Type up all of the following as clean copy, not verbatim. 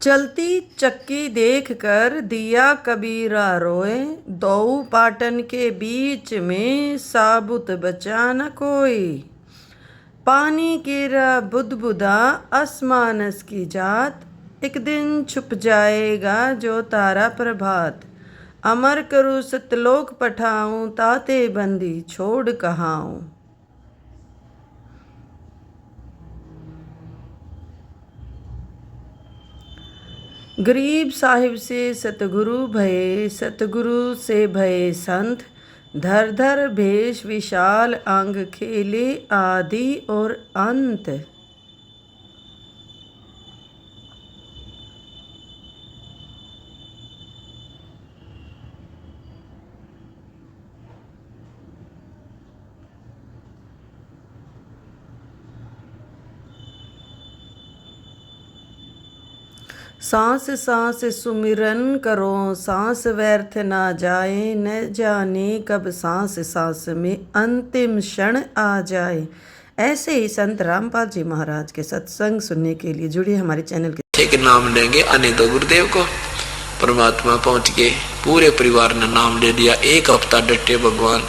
चलती चक्की देखकर दिया कबीरा रोए, दो पाटन के बीच में साबुत बचा न कोई। पानी गिरा बुदबुदा आसमानस की जात, एक दिन छुप जाएगा जो तारा प्रभात। अमर करूँ सतलोक पठाऊं, ताते बंदी छोड़ कहाऊं। गरीब साहिब से सतगुरु भये, सतगुरु से भये संत। धर धर भेष विशाल अंग, खेले आदि और अंत। सांस सांस सुमिरन करो, सांस व्यर्थ ना जाए। न जाने कब सांस सांस में अंतिम क्षण आ जाए। ऐसे ही संत रामपाल जी महाराज के सत्संग सुनने के लिए जुड़िए हमारे चैनल के। ठीक नाम लेंगे आने दो गुरुदेव को। परमात्मा पहुंच गए, पूरे परिवार ने नाम ले लिया। एक हफ्ता डटे भगवान,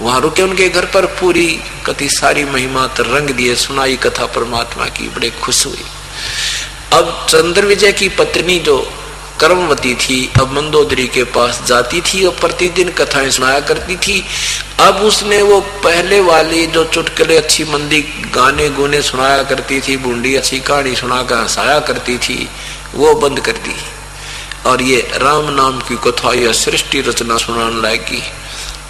वहां रुके उनके घर पर। पूरी कति सारी महिमा रंग दिए, सुनाई कथा परमात्मा की, बड़े खुश हुई। अब चंद्र विजय की पत्नी जो कर्मवती थी, अब मंदोदरी के पास जाती थी और प्रतिदिन कथाएं सुनाया करती थी। अब उसने वो पहले वाली जो चुटकुले अच्छी मंदी गाने गुने सुनाया करती थी, बूंदी अच्छी कहानी सुनाकर हंसाया करती थी, वो बंद कर दी। और ये राम नाम की कथा या सृष्टि रचना सुनाने लगी।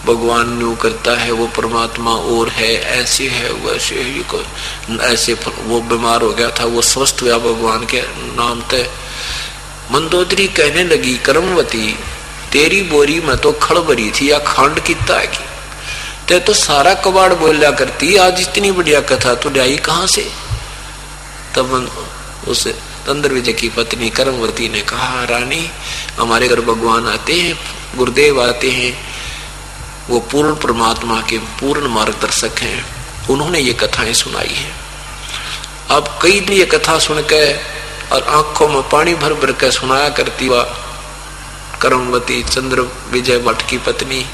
भगवान न्यू करता है, वो परमात्मा और है, ऐसे है वैसे है। ऐसे वो बीमार हो गया था, वो स्वस्थ हुआ भगवान के नाम ते। मंदोदरी कहने लगी, कर्मवती तेरी बोरी में तो खड़ भरी थी या खांड किता है की? ते तो सारा कबाड़ बोलिया करती, आज इतनी बढ़िया कथा तो लाई कहां से? तब उस चंद्र विजय की पत्नी कर्मवती ने कहा, रानी हमारे घर भगवान आते हैं, गुरुदेव आते हैं, वो पूर्ण परमात्मा के पूर्ण मार्गदर्शक हैं, उन्होंने ये कथाएं सुनाई हैं। अब कई दिन ये कथा सुन के और आंखों में पानी भर भर के सुनाया करती वह कर्मवती चंद्र विजय भट्ट की पत्नी।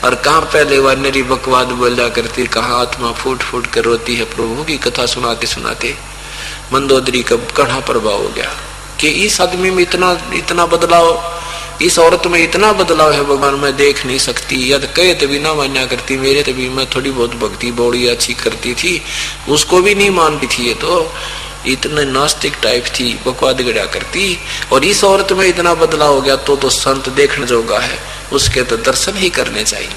और कहाँ पहले वह नरी बकवाद बोला करती, कहाँ आत्मा फूट फूट कर रोती है प्रभु की कथा सुनाते सुनाते। मंदोदरी का कड़ा प्रभाव हो गया कि इस आदमी में इतना बदलाव, इस औरत में इतना बदलाव है, भगवान मैं देख नहीं सकती। यद कहे तभी ना मान्या करती, मेरे तभी मैं थोड़ी बहुत भक्ति बौड़ी अच्छी करती थी, उसको भी नहीं मानती थी। ये तो इतने नास्तिक टाइप थी, बकवाद गड़ा करती। और इस औरत में इतना बदलाव हो गया तो संत देखने जोगा है, उसके तो दर्शन ही करने चाहिए।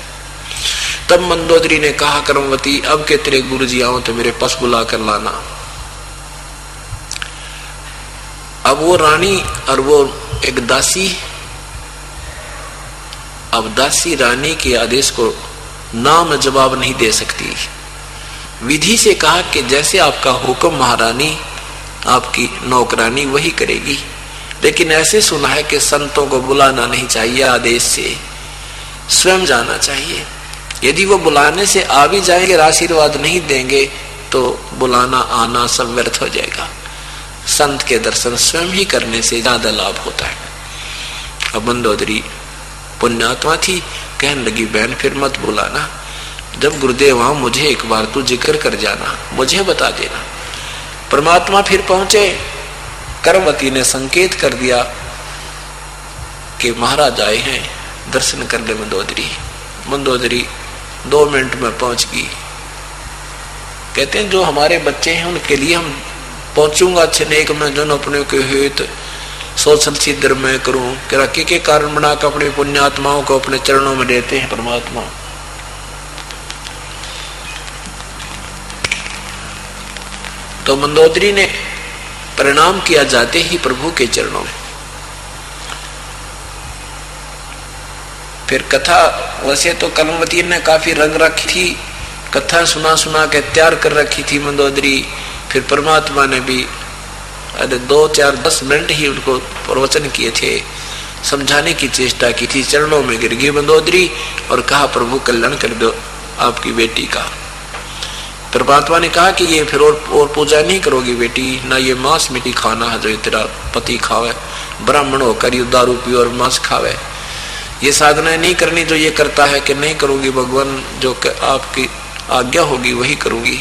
तब मंदोदरी ने कहा, कर्मवती अब के तेरे गुरु जी आओ तो मेरे पास बुला कर लाना। अब वो रानी और वो एक दासी, अब दासी रानी के आदेश को नाम जवाब नहीं दे सकती। विधि से कहा कि जैसे आपका हुक्म महारानी, आपकी नौकरानी वही करेगी। लेकिन ऐसे सुना है कि संतों को बुलाना नहीं चाहिए, आदेश से स्वयं जाना चाहिए। यदि वो बुलाने से आ भी जाएंगे, आशीर्वाद नहीं देंगे तो बुलाना आना सब व्यर्थ हो जाएगा। संत के दर्शन स्वयं ही करने से ज्यादा लाभ होता है। अब मंदोदरी पुण्यात्मा थी, कहने लगी, बहन फिर मत बुलाना, जब गुरुदेव आओ मुझे एक बार तू जिक्र कर जाना, मुझे बता देना। परमात्मा फिर पहुंचे, कर्मवती ने संकेत कर दिया कि महाराज आए हैं, दर्शन कर ले मंदोदरी। मंदोदरी 2 मिनट में पहुंच गई। कहते हैं जो हमारे बच्चे हैं उनके लिए हम पहुंचूंगा अच्छे नेक में, जो अपने के हित सोचल सिद्धर में करूं, के कारण बनाकर अपनी पुण्यात्माओं को अपने चरणों में देते हैं परमात्मा। तो मंदोदरी ने प्रणाम किया जाते ही प्रभु के चरणों में। फिर कथा वैसे तो कर्मवती ने काफी रंग रखी थी, कथा सुना सुना के तैयार कर रखी थी मंदोदरी। फिर परमात्मा ने भी 2, 4, 10 मिनट ही उनको प्रवचन किए थे, समझाने की चेष्टा की थी। चरणों में गिर गई मंदोदरी और कहा, प्रभु कल्याण कर दो आपकी बेटी का। परमात्मा ने कहा कि ये फिर और पूजा नहीं करोगी बेटी, ना ये मांस मिट्टी खाना है जो तेरा पति खावे, ब्राह्मण होकर ये दारू पी और मांस खावे, ये साधना नहीं करनी जो ये करता है कि नहीं करूंगी भगवान, जो आपकी आज्ञा होगी वही करूंगी।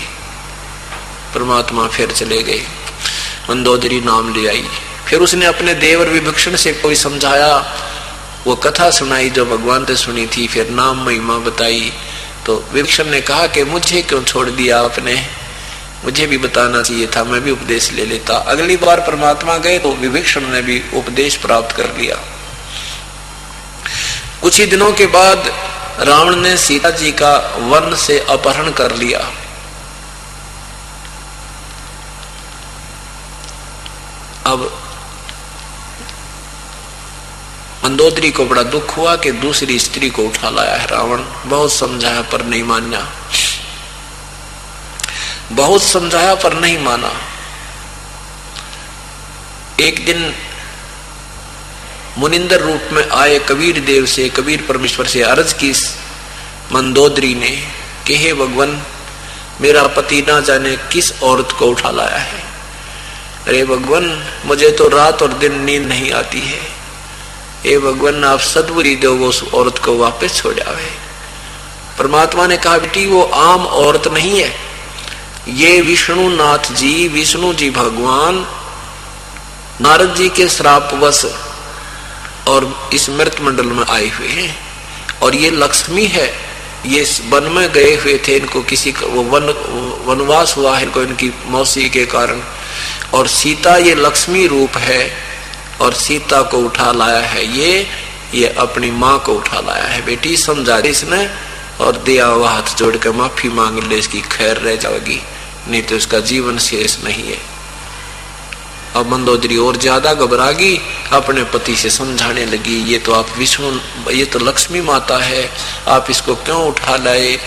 परमात्मा फिर चले गए, मंदोदरी नाम ले आई। फिर उसने अपने देवर विभीषण से कोई समझाया, वो कथा सुनाई जो भगवान ने सुनी थी, फिर नाम महिमा बताई। तो विभीषण ने कहा कि मुझे क्यों छोड़ दिया आपने, मुझे भी बताना चाहिए था, मैं भी उपदेश ले लेता। अगली बार परमात्मा गए तो विभीषण ने भी उपदेश प्राप्त कर लिया। कुछ ही दिनों के बाद रावण ने सीता जी का वन से अपहरण कर लिया। अब मंदोदरी को बड़ा दुख हुआ कि दूसरी स्त्री को उठा लाया है रावण। बहुत समझाया पर नहीं माना, बहुत समझाया पर नहीं माना। एक दिन मुनिंदर रूप में आए कबीर देव से, कबीर परमेश्वर से अर्ज की मंदोदरी ने कि हे भगवान, मेरा पति ना जाने किस औरत को उठा लाया है। अरे भगवान, मुझे तो रात और दिन नींद नहीं आती है। हे भगवान, आप सद्बुद्धि दो, वो उस औरत को वापस छोड़ आवे। परमात्मा ने कहा बेटी, वो आम औरत नहीं है, ये विष्णुनाथ जी, विष्णु जी भगवान नारद जी के श्रापवश और इस मृत मंडल में आए हुए हैं। और ये लक्ष्मी है, ये वन में गए हुए थे, इनको किसी वो वनवास हुआ है इनको इनकी मौसी के कारण। और सीता ये लक्ष्मी रूप है, और सीता को उठा लाया है ये अपनी माँ को उठा लाया है। बेटी समझा दे इसने, और दिया हुआ हाथ जोड़ कर माफी मांग ले, इसकी खैर रह जाएगी, नहीं तो इसका जीवन शेष नहीं है। अब मंदोदरी और ज्यादा घबरा गई, अपने पति से समझाने लगी, ये तो आप विष्णु, ये तो लक्ष्मी माता है, आप इसको क्यों उठा लाए,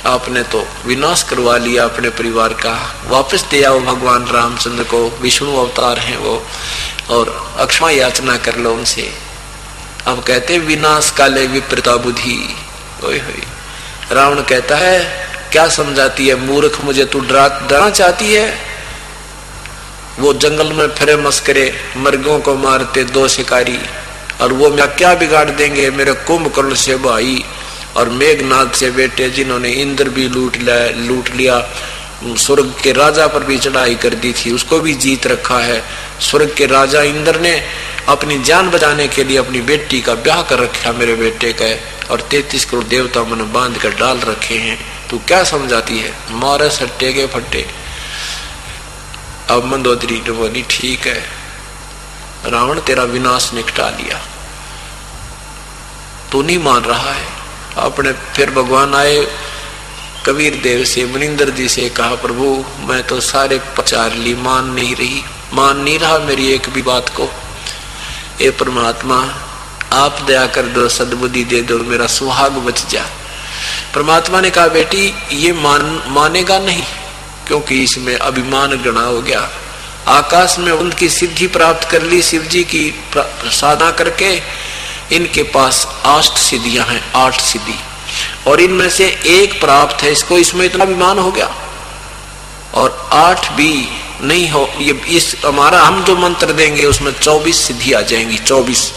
आपने तो विनाश करवा लिया अपने परिवार का, वापस दे आओ भगवान रामचंद्र को, विष्णु अवतार हैं वो, और अक्षमा याचना कर लो उनसे। अब कहते विनाश काले विपरीता बुद्धि। ओए होए, रावण कहता है क्या समझाती है मूर्ख, मुझे तू डराना चाहती है। वो जंगल में फिरे मस्करे, मर्गों को मारते दो शिकारी, और वो मैं क्या बिगाड़ देंगे, मेरे कुंभकर्ण से भाई और मेघनाथ से बेटे, जिन्होंने इंद्र भी लूट लिया, स्वर्ग के राजा पर भी चढ़ाई कर दी थी, उसको भी जीत रखा है। स्वर्ग के राजा इंद्र ने अपनी जान बचाने के लिए अपनी बेटी का ब्याह कर रखा मेरे बेटे का, और 33 करोड़ देवता मन बांध कर डाल रखे हैं। तू क्या समझाती है, मारे सट्टे के फट्टे। अब मंदोदरी ने बोली ठीक है, रावण तेरा विनाश निपटा लिया, तू नहीं मान रहा है। अपने फिर भगवान आए कबीर देव से, मुनिंदर जी से कहा प्रभु मैं तो सारे पचार ली, मान नहीं रहा मेरी एक भी बात को। ए परमात्मा आप दया कर दो, सद्बुद्धि दे दो, मेरा सुहाग बच जा। परमात्मा ने कहा बेटी ये मानेगा नहीं, क्योंकि इसमें अभिमान गणा हो गया। आकाश में उनकी सिद्धि प्राप्त कर ली शिव जी की साधना करके, इनके पास 8 सिद्धियां हैं, 8 सिद्धि, और इनमें से एक प्राप्त है इसको, इसमें इतना अभिमान हो गया। और 8 भी नहीं हो, ये इस हमारा हम जो मंत्र देंगे उसमें 24 सिद्धि आ जाएंगी, 24,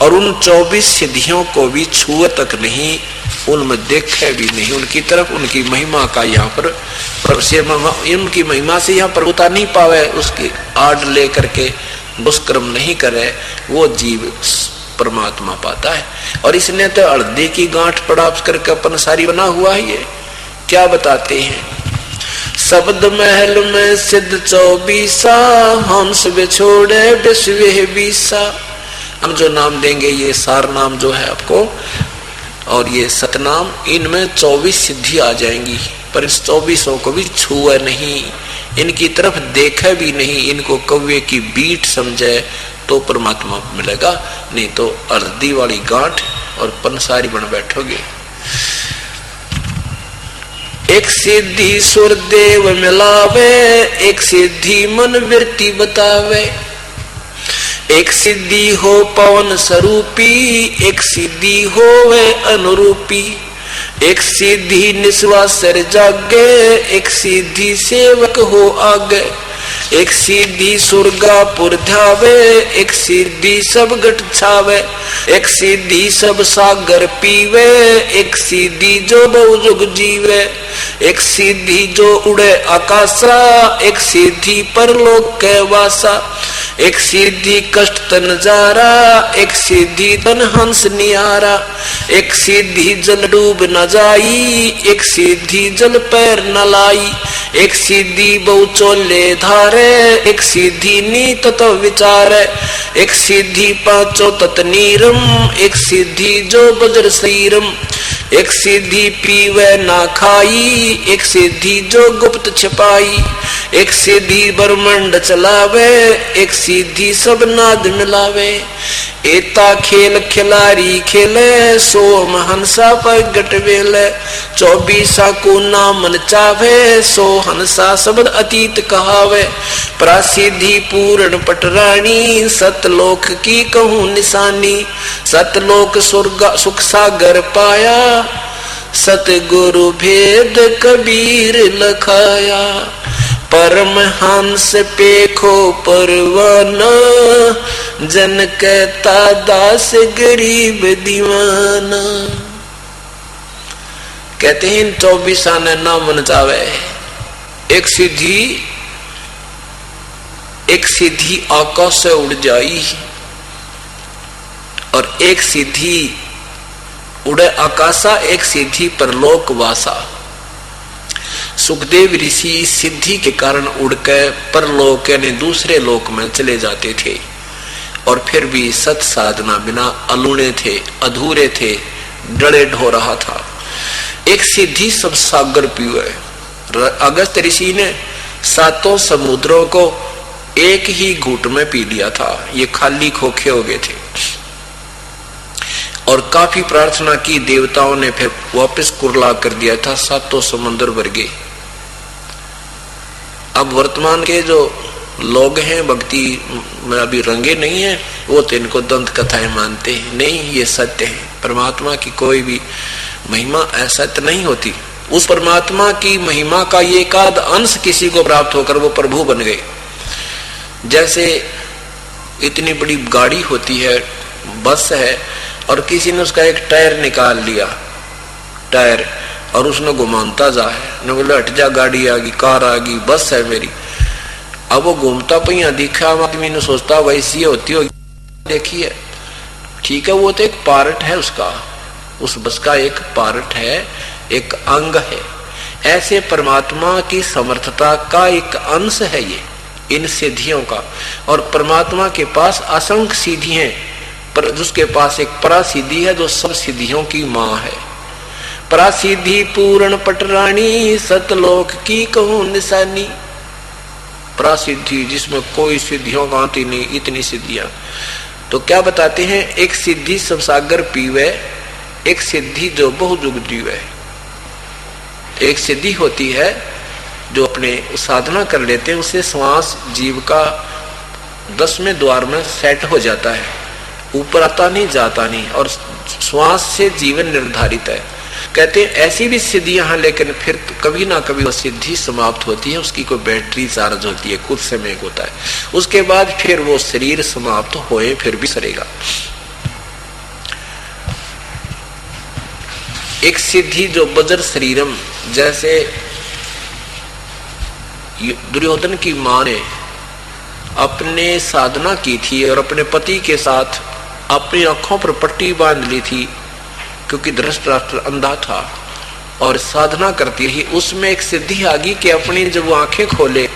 और उन 24 सिद्धियों को भी छुए तक नहीं, उनमें देखे भी नहीं उनकी तरफ। उनकी महिमा का यहाँ पर उनकी महिमा से यहाँ प्रभुता नहीं पावे, उसकी आड़ ले करके दुष्कर्म नहीं करे, वो जीव परमात्मा पाता है। और इसने तो हृदय की गांठ पड़ाप करके अपन सारी बना हुआ है। ये क्या बताते हैं, शब्द महल में सिद्ध 24, हंस बिछोड़े विश्व बीसा। हम जो नाम देंगे ये सार नाम जो है आपको, और ये सतनाम, इनमें 24 सिद्धि आ जाएंगी, पर इस 24 को भी छुए नहीं, इनकी तरफ देखे भी नहीं, इनको कौवे की बीट समझे तो परमात्मा मिलेगा, नहीं तो अर्धी वाली गांठ और पंसारी बन बैठोगे। एक सिद्धि सुर देव मिलावे, एक सिद्धि मन वृत्ति बतावे, एक सिद्धि हो पवन स्वरूपी, एक सिद्धि हो वे अनुरूपी, एक सीधी निस्वासर जागे, एक सीधी सेवक हो आगे, एक सीधी सुरगापुर ध्यावे, एक सीधी सब गट छावे, एक सीधी सब सागर पीवे, एक सीधी जो बहुजुग जीवे, एक सीधी जो उड़े आकाशा, एक सीधी परलोक के वासा, एक सीधी कष्ट तन जारा, एक सीधी तन हंस निहारा, एक सीधी जल डूब न जाई, एक सीधी जल पैर न लाई, एक सीधी बहु चोले धारे, एक सीधी नी तत्व विचार, एक सीधी पांचों तत् नीरम, एक सीधी जो बज्र शरीरम, एक सीधी पीवे ना खाई, एक सीधी जो गुप्त छिपाई, एक सीधी ब्रह्मांड चलावे, एक सीधी सब नाद मिलावे, एता खेल खिलारी खेले, सोम हंसा पर गटवेले, 24 को नामन चावे, सो हंसा शब्द अतीत कहावे, प्रासिद्धि पूर्ण पटरानी, सतलोक की कहूँ निशानी, सतलोक स्वर्ग सुख सागर पाया, सतगुरु भेद कबीर लखाया, परमहंस पेखो परवाना, जन कहता दास गरीब दीवाना। कहते हैं 24 ने ना मन चावे, एक सीधी आकाश से उड़ जाई, और एक सीधी उड़े आकाशा, एक सीधी परलोक वासा। सुखदेव ऋषि सिद्धि के कारण उड़कर परलोक यानी दूसरे लोक में चले जाते थे, और फिर भी सत साधना बिना अलूणे थे, अधूरे थे, डरे ढो रहा था। एक सीधी सब सागर पीवे। अगस्त ऋषि ने 7 समुद्रों को एक ही घूंट में पी लिया था, ये खाली खोखे हो गए थे, और काफी प्रार्थना की, देवताओं ने फिर वापस कुरला कर दिया था, 7 समुद्र भर गए। अब वर्तमान के जो लोग हैं भक्ति में अभी रंगे नहीं है, वो तो इनको दंत कथाएं मानते हैं। नहीं, ये सत्य है। परमात्मा की कोई भी महिमा असत्य नहीं होती। उस परमात्मा की महिमा का ये एक आध अंश किसी को प्राप्त होकर वो प्रभु बन गए। जैसे इतनी बड़ी गाड़ी होती है, बस है, और किसी ने उसका एक टायर निकाल लिया, टायर, और उसने घुमाता जा है, ने बोले हट जा, गाड़ी आ गई, कार आ गई, बस है मेरी। अब वो घूमता पहिया दिखा, आदमी ने सोचता वैसी होती होगी, देखिए ठीक है, वो तो एक पार्ट है उसका, उस बस का एक पार्ट है, एक अंग है। ऐसे परमात्मा की समर्थता का एक अंश है ये, इन सिद्धियों का। और परमात्मा के पास असंख्य सिद्धि हैं, पर जिसके पास एक परासिद्धि है जो सब सिद्धियों की माँ है। परासिद्धि पूर्ण पटरानी, सतलोक की कहूँ निशानी। परासिद्धि जिसमें कोई सिद्धियों का आती नहीं, इतनी सिद्धियां। तो क्या बताते हैं, एक सिद्धि सब सागर पीवे, एक सिद्धि जो बहुजुग जीवे। एक सिद्धि होती है जो अपने साधना कर लेते हैं, उससे श्वास जीव का 10वें द्वार में सेट हो जाता है, ऊपर आता नहीं जाता नहीं, और श्वास से जीवन निर्धारित है। कहते हैं ऐसी भी सिद्धियां हैं, लेकिन फिर कभी ना कभी वो सिद्धि समाप्त होती है, उसकी कोई बैटरी चार्ज होती है, कुछ समय होता है, उसके बाद फिर वो शरीर समाप्त होए फिर भी सरेगा। एक सिद्धि जो बज्र शरीरम, जैसे दुर्योधन की मां ने अपने साधना की थी और अपने पति के साथ अपनी आंखों पर पट्टी बांध ली थी, क्योंकि धृतराष्ट्र अंधा था और साधना करती रही। उसमें एक सिद्धि आ गई कि अपनी जब वो आंखें खोले,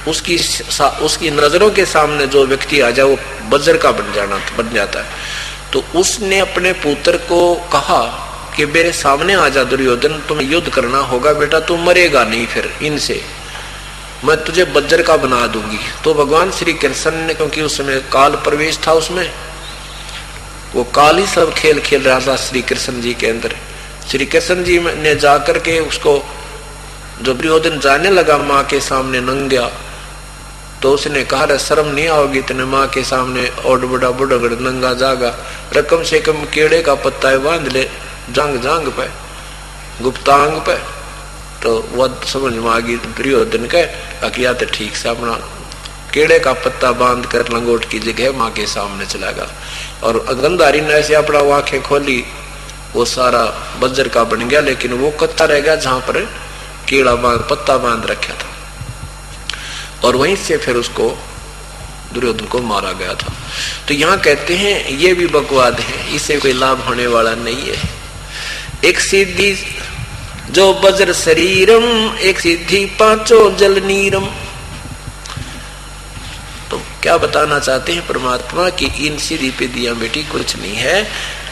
उसकी नजरों के सामने जो व्यक्ति आ जाए वो वज्र का बन जाता है। तो उसने अपने पुत्र को कहा कि मेरे सामने आ जा दुर्योधन, तुम्हें युद्ध करना होगा बेटा, तू मरेगा नहीं, फिर इनसे मैं तुझे वज्र का बना दूंगी। तो भगवान श्री कृष्ण ने, क्योंकि उस समय काल प्रवेश था, उसमें वो काल ही सब खेल खेल रहा था श्री कृष्ण जी के अंदर। श्री कृष्ण जी ने जाकर के उसको, जब दुर्योधन जाने लगा माँ के सामने नंगा, तो उसने कहा शर्म नहीं आओगी तेने माँ के सामने और बड़ा बुढ़गड़ नंगा जागा, रकम से कम केड़े का पत्ता बांध ले जांग जांग पे। गुप्तांग पे, तो वह समझ में आ गई दुर्योधन के अकिया तो ठीक से अपना केड़े का पत्ता बांध कर लंगोट की जगह माँ के सामने चला गया। और गंधारी ने ऐसे अपना आंखें खोली, वो सारा वज्र का बन गया, लेकिन वो कच्चा रह गया जहां पर कीड़ा पत्ता बांध रखा था, और वहीं से फिर उसको दुर्योधन को मारा गया था। तो यहाँ कहते हैं ये भी बकवाद है, इससे कोई लाभ होने वाला नहीं है। एक सिद्धि जो वज्र शरीरम, एक सिद्धि पांचों जल नीरम। तो क्या बताना चाहते हैं परमात्मा की इन सीधी पे दिया बेटी कुछ नहीं है,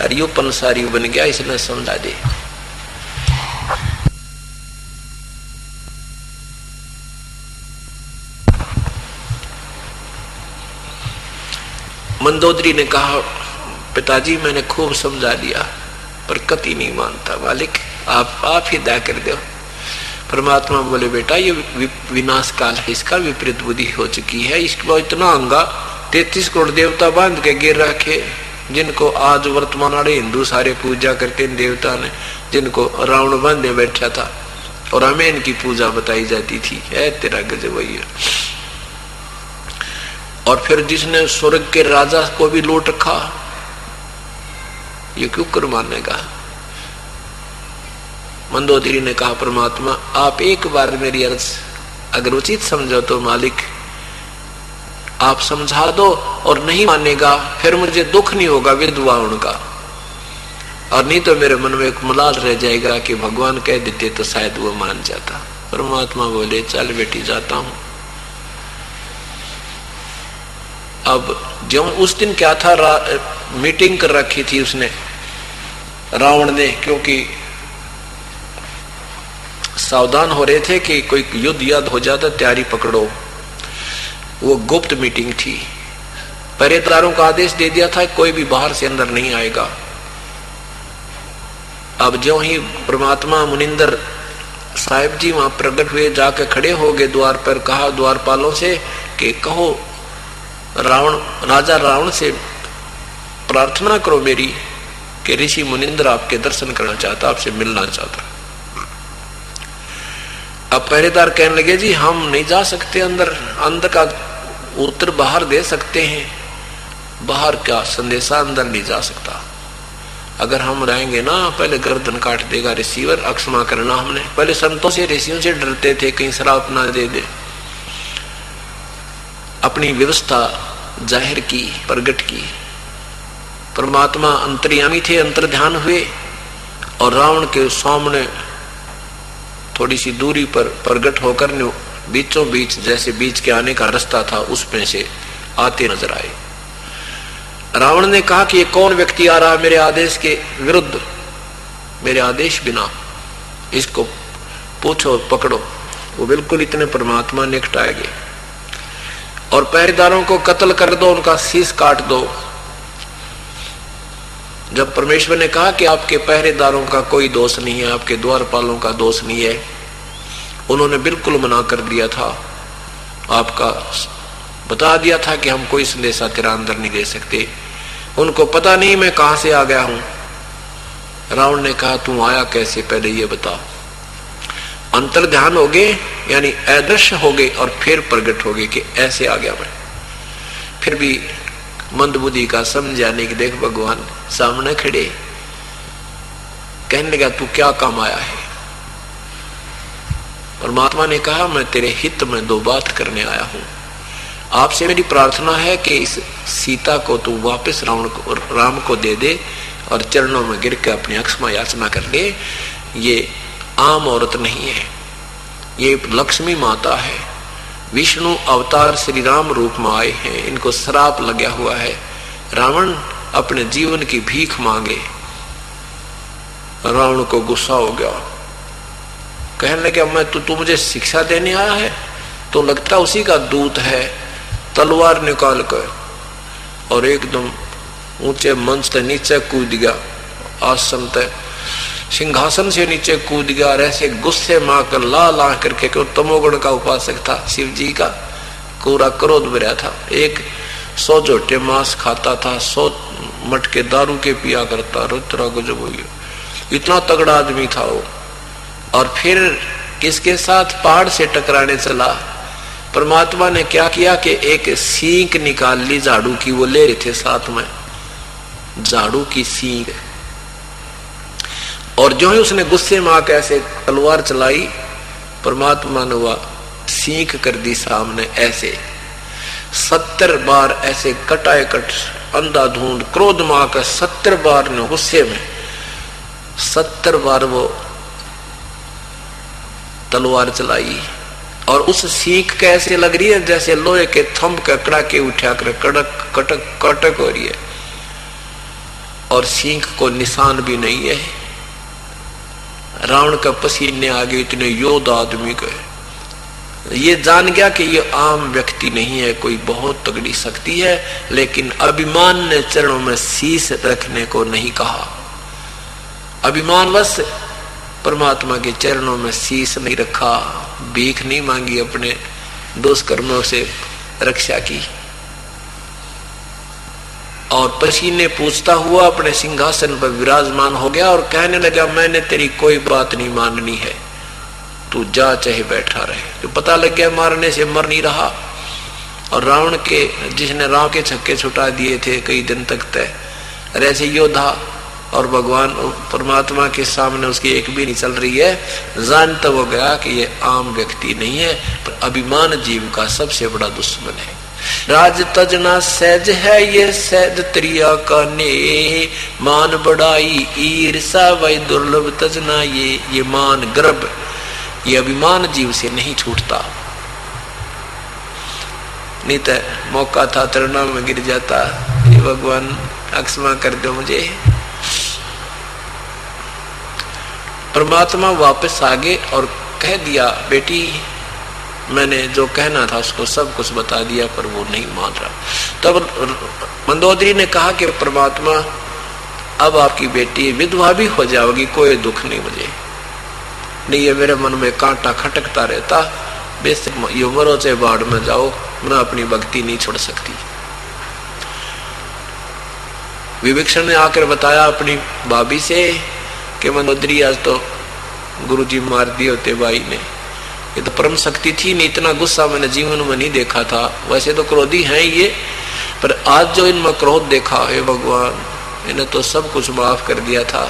और यू पंसारी बन गया, इसने समझा दे। मंदोदरी ने कहा पिताजी मैंने खूब समझा दिया, पर कति नहीं मानता, मालिक आप ही दया कर दो। परमात्मा बोले बेटा ये विनाश काल है, इसका विपरीत बुद्धि हो चुकी है, इसको इतना अंगा 33 करोड़ देवता बांध के गिर रखे, जिनको आज वर्तमान वाले हिंदू सारे पूजा करते हैं देवता ने, जिनको रावण बांधने बैठा था और हमें इनकी पूजा बताई जाती थी। है तेरा गजब भैया। और फिर जिसने स्वर्ग के राजा को भी लूट रखा, ये क्यों कर मानेगा। मंदोदरी ने कहा परमात्मा आप एक बार मेरी अर्ज अगर उचित समझो तो मालिक आप समझा दो, और नहीं मानेगा फिर मुझे दुख नहीं होगा विधवा उनका, और नहीं तो मेरे मन में एक मलाल रह जाएगा कि भगवान कह देते तो शायद वो मान जाता। परमात्मा बोले चल बेटी जाता हूं। अब जो उस दिन क्या था, मीटिंग कर रखी थी उसने रावण ने, क्योंकि सावधान हो रहे थे कि कोई युद्ध याद हो जाता तैयारी पकड़ो। वो गुप्त मीटिंग थी, पहरेदारों का आदेश दे दिया था कोई भी बाहर से अंदर नहीं आएगा। अब जो ही परमात्मा मुनिंदर साहिब जी वहां प्रकट हुए, जाके खड़े हो गए द्वार पर, कहा द्वारपालों से कि कहो रावण राजा रावण से प्रार्थना करो मेरी कि ऋषि मुनिंदर आपके दर्शन करना चाहता, आपसे मिलना चाहता। अब पहरेदार कहने लगे जी हम नहीं जा सकते अंदर, अंदर का उत्तर बाहर दे सकते हैं, बाहर का संदेशा अंदर नहीं जा सकता। अगर हम रहेंगे ना पहले गर्दन काट देगा रिसीवर, अक्षमा करना। हमने पहले संतों से ऋषियों से डरते थे कहीं शराब ना दे दे, अपनी व्यवस्था जाहिर की, प्रगट की। परमात्मा अंतर्यामी थे, अंतर्ध्यान हुए, और रावण के सामने थोड़ी सी दूरी पर प्रगट होकर बीचों बीच जैसे बीच के आने का रास्ता था उसमें से आते नजर आए। रावण ने कहा कि ये कौन व्यक्ति आ रहा है मेरे आदेश के विरुद्ध, मेरे आदेश बिना, इसको पूछो पकड़ो। वो बिल्कुल इतने परमात्मा निकट आएंगे और पहरेदारों को कत्ल कर दो, उनका शीश काट दो। जब परमेश्वर ने कहा कि आपके पहरेदारों का कोई दोष नहीं है, आपके द्वारपालों का दोष नहीं है, उन्होंने बिल्कुल मना कर दिया था, आपका बता दिया था कि हम कोई संदेशा तेरा अंदर नहीं दे सकते। उनको पता नहीं मैं कहां से आ गया हूं। रावण ने कहा तू आया कैसे, पहले ये बता। अंतर ध्यान हो गए यानी अदृश्य हो गए और फिर प्रकट हो गए कि ऐसे आ गया मैं। फिर भी मंदबुद्धि का समझाने की देख भगवान सामने खड़े, कहने लगा तू क्या काम आया है। परमात्मा ने कहा मैं तेरे हित में दो बात करने आया हूं। आपसे मेरी प्रार्थना है कि इस सीता को तू वापस राम को दे दे और चरणों में गिर के अपनी अक्षमा याचना कर ले। ये आम औरत नहीं है, ये लक्ष्मी माता है, विष्णु अवतार श्री राम रूप में आए हैं, इनको श्राप लगा हुआ है। रावण अपने जीवन की भीख मांगे। रावण को गुस्सा हो गया, कहने लगा मैं तू मुझे शिक्षा देने आया है, तो लगता उसी का दूत है। तलवार निकाल कर और एकदम ऊंचे मंच से नीचे कूद गया, आसन से सिंहासन से नीचे कूद गया और ऐसे गुस्से मारकर ला करके, क्यों तमोगुण का उपासक था, शिव जी का पूरा क्रोध भरा था। 100 झोटे मांस खाता था, 100 मटके दारू के पिया करता, रुद्रा गजब हो गया, इतना तगड़ा आदमी था वो। और फिर किसके साथ? पहाड़ से टकराने चला। परमात्मा ने क्या किया कि एक सींग निकाल ली झाड़ू की, वो ले रहे थे साथ में झाड़ू की सींग, और जो ही उसने गुस्से में आकर ऐसे तलवार चलाई, परमात्मा ने वह सींग कर दी सामने ऐसे। 70 बार ऐसे कटाकट अंधाधुंध क्रोध में आकर 70 बार ने गुस्से में 70 बार वो तलवार चलाई। और उस सीख कैसे लग रही है? जैसे लोहे के थंब का कड़ाके उठा कर कड़क कटक कटक हो रही है, और सीख को निशान भी नहीं है। रावण का पसीने आगे इतने योद्धा आदमी के, ये जान गया कि ये आम व्यक्ति नहीं है, कोई बहुत तगड़ी शक्ति है। लेकिन अभिमान ने चरणों में शीश रखने को नहीं कहा। अभिमानवश परमात्मा के चरणों में शीश नहीं रखा, भीख नहीं मांगी, अपने दुष्कर्मों से रक्षा की, और पसीने पूछता हुआ अपने सिंहासन पर विराजमान हो गया और कहने लगा, मैंने तेरी कोई बात नहीं माननी है, तू जा चाहे बैठा रहे। तो पता लग गया मारने से मर नहीं रहा। और रावण के, जिसने राव के छक्के छुटा दिए थे कई दिन तक तय, ऐसे योद्धा और भगवान परमात्मा के सामने उसकी एक भी नहीं चल रही है, जानता हो गया कि ये आम व्यक्ति नहीं है, पर अभिमान जीव का सबसे बड़ा दुश्मन है। राज तजना सहज है ये सहज त्रिया का ने, मान बढ़ाई ईर्षा वही दुर्लभ तजना ये मान गर्भ, ये अभिमान जीव से नहीं छूटता। नहीं तो मौका था तरणा में गिर जाता, ये भगवान अक्षमा कर दो मुझे। परमात्मा वापस आ गए और कह दिया, बेटी मैंने जो कहना था उसको सब कुछ बता दिया, पर वो नहीं मान रहा। तब मंदोदरी ने कहा कि परमात्मा अब आपकी बेटी विधवा भी हो जाओगी, कोई दुख नहीं मुझे, नहीं ये मेरे मन में कांटा खटकता रहता, बेशक ये मरो चाहे बाढ़ में जाओ, मैं अपनी भक्ति नहीं छोड़ सकती। विभीषण ने आकर बताया अपनी भाभी से कि मंदोदरी आज तो गुरुजी मार दिए होते भाई ने, ये तो परम शक्ति थी नहीं, इतना गुस्सा मैंने जीवन में नहीं देखा था। वैसे तो क्रोधी हैं ये, पर आज जो इनमें क्रोध देखा है भगवान, इन्हें तो सब कुछ माफ कर दिया था।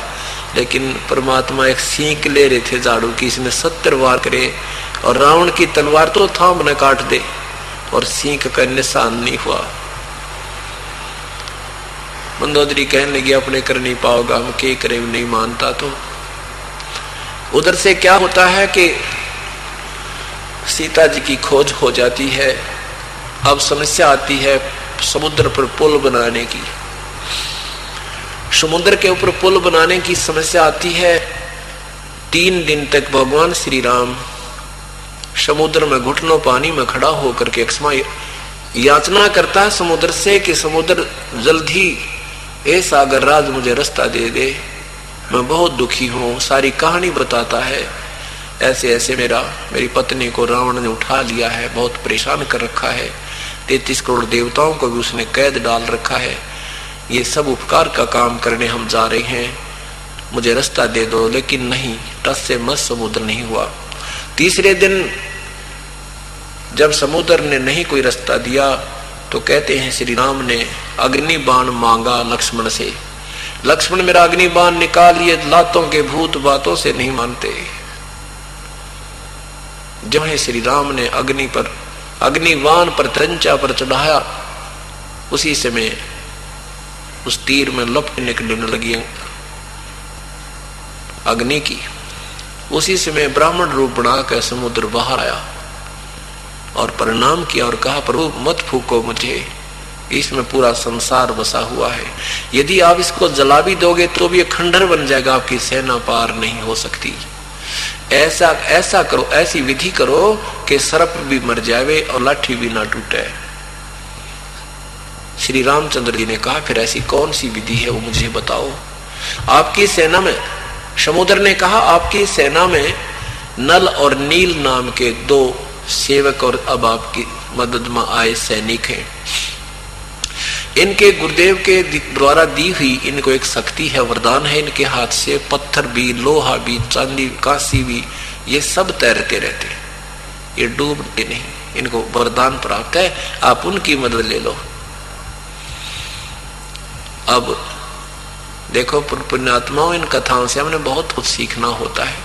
लेकिन परमात्मा एक सींक ले रहे थे झाड़ू की, इसने 70 वार करे, और रावण की तलवार तो थाम न काट दे, और सींक का निशान नहीं हुआ। मंदोदरी कहने लगी, अपने कर नहीं पाओगा, हम क्या करें, नहीं मानता। तो उधर से क्या होता है कि सीता जी की खोज हो जाती है। अब समस्या आती है समुद्र पर पुल बनाने की। समुद्र के ऊपर पुल बनाने की समस्या आती है। 3 दिन तक भगवान श्री राम समुद्र में घुटनों पानी में खड़ा होकर के क्षमा याचना करता है समुद्र से कि समुद्र जल्दी ए सागर राज मुझे रास्ता दे दे, मैं बहुत दुखी हूँ। सारी कहानी बताता है, ऐसे ऐसे मेरी पत्नी को रावण ने उठा लिया है, बहुत परेशान कर रखा है, 33 करोड़ देवताओं को भी उसने कैद डाल रखा है, ये सब उपकार का काम करने हम जा रहे हैं, मुझे रास्ता दे दो। लेकिन नहीं, टस से मस समुद्र नहीं हुआ। तीसरे दिन जब समुद्र ने नहीं कोई रास्ता दिया तो कहते हैं श्री राम ने अग्नि बाण मांगा लक्ष्मण से, लक्ष्मण मेरा अग्नि बाण निकालिए, लातों के भूत बातों से नहीं मानते। जब श्री राम ने अग्निबाण पर तंचा पर चढ़ाया, उसी समय उस तीर में लपट निकलने लगी अग्नि की। उसी समय ब्राह्मण रूप बनाकर समुद्र बाहर आया और प्रणाम किया और कहा, प्रभु मत फूको मुझे, इसमें पूरा संसार बसा हुआ है, यदि आप इसको जला भी दोगे तो भी ये खंडर बन जाएगा, आपकी सेना पार नहीं हो सकती। ऐसा करो, ऐसी विधि करो कि सर्प भी मर जावे और लाठी भी ना टूटे। श्री रामचंद्र जी ने कहा, फिर ऐसी कौन सी विधि है वो मुझे बताओ। आपकी सेना में, समुद्र ने कहा, आपकी सेना में नल और नील नाम के 2 सेवक और अब आपकी मदद में आए सैनिक हैं। इनके गुरुदेव के द्वारा दी हुई इनको एक शक्ति है, वरदान है। इनके हाथ से पत्थर भी, लोहा भी, चांदी, कांसी भी, ये सब तैरते रहते हैं, ये डूबते नहीं। इनको वरदान प्राप्त है, आप उनकी मदद ले लो। अब देखो पुण्यात्माओं, इन कथाओं से हमने बहुत कुछ सीखना होता है।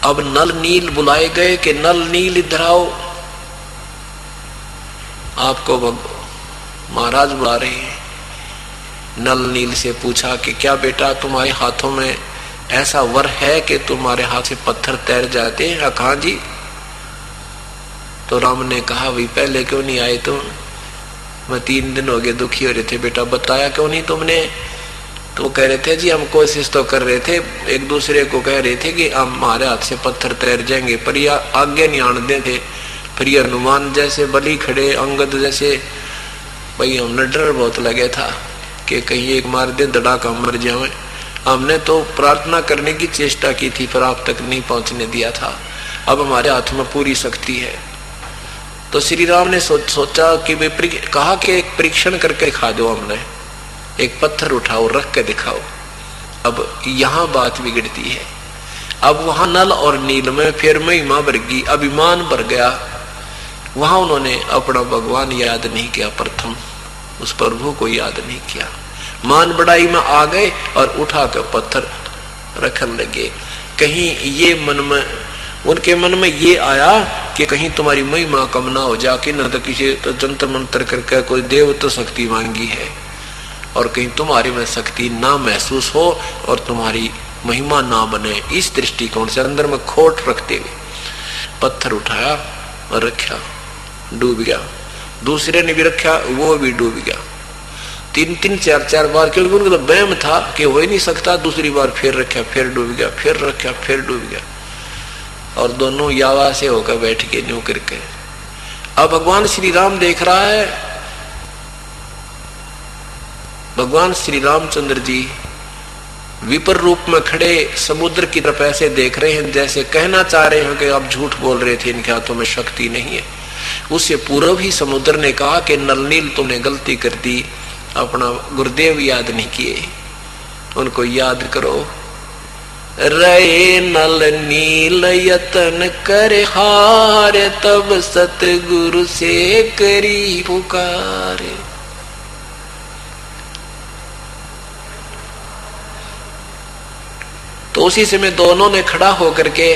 अब नल नील बुलाए गए कि नल नील इधर आओ, आपको महाराज बुला रहे हैं। नल नील से पूछा कि क्या बेटा तुम्हारे हाथों में ऐसा वर है कि तुम्हारे हाथ से पत्थर तैर जाते हैं? कहा जी। तो राम ने कहा भाई पहले क्यों नहीं आए तुम? मैं 3 दिन हो गए दुखी हो रहे थे। बेटा बताया क्यों नहीं तुमने? तो कह रहे थे जी हम कोशिश तो कर रहे थे, एक दूसरे को कह रहे थे कि हम हमारे हाथ से पत्थर तैर जाएंगे, पर यह आगे नहीं आने थे। फिर ये हनुमान जैसे बलि खड़े, अंगद जैसे, भाई हमने डर बहुत लगे था कि कहीं एक मार दे धड़ाका मर जाए। हमने तो प्रार्थना करने की चेष्टा की थी, पर आप तक नहीं पहुंचने दिया था। अब हमारे हाथ में पूरी शक्ति है। तो श्री राम ने सोचा कि कहा कि एक परीक्षण करके दिखा दो, हमने एक पत्थर उठाओ, रख के दिखाओ। अब यहां बात बिगड़ती है। अब वहां नल और नील में फिर महिमा बढ़ गई, अभिमान बढ़ गया। वहां उन्होंने अपना भगवान याद नहीं किया, प्रथम उस प्रभु को याद नहीं किया। मान बढ़ाई में आ गए और उठा कर पत्थर रखने लगे। कहीं ये मन में, उनके मन में ये आया कि कहीं तुम्हारी महिमा कम ना हो जाके, न तो किसी तो जंतर मंत्र करके कोई देव तो शक्ति मांगी है, और कहीं तुम्हारी में शक्ति ना महसूस हो और तुम्हारी महिमा ना बने। इस दृष्टिकोण से अंदर में खोट रखते हुए पत्थर उठाया और रखा, डूब गया। दूसरे ने भी रखा, वो भी डूब गया। 3-3 4-4 बार, क्योंकि उनको तो वहम था कि हो ही नहीं सकता। दूसरी बार फिर रखा, फिर डूब गया, फिर रखा, फिर डूब गया, और दोनों यावा से होकर बैठ के न्यू करके। अब भगवान श्री राम देख रहा है, भगवान श्री रामचंद्र जी विपर रूप में खड़े समुद्र की तरफ ऐसे देख रहे हैं जैसे कहना चाह रहे हैं कि आप झूठ बोल रहे थे, इनके हाथों में शक्ति नहीं है। उससे पूर्व ही समुद्र ने कहा कि नलनील तुमने गलती कर दी, अपना गुरुदेव याद नहीं किए, उनको याद करो। रे नल नील यतन कर हार, तब सतगुरु से करी पुकार। तो उसी समय दोनों ने खड़ा होकर के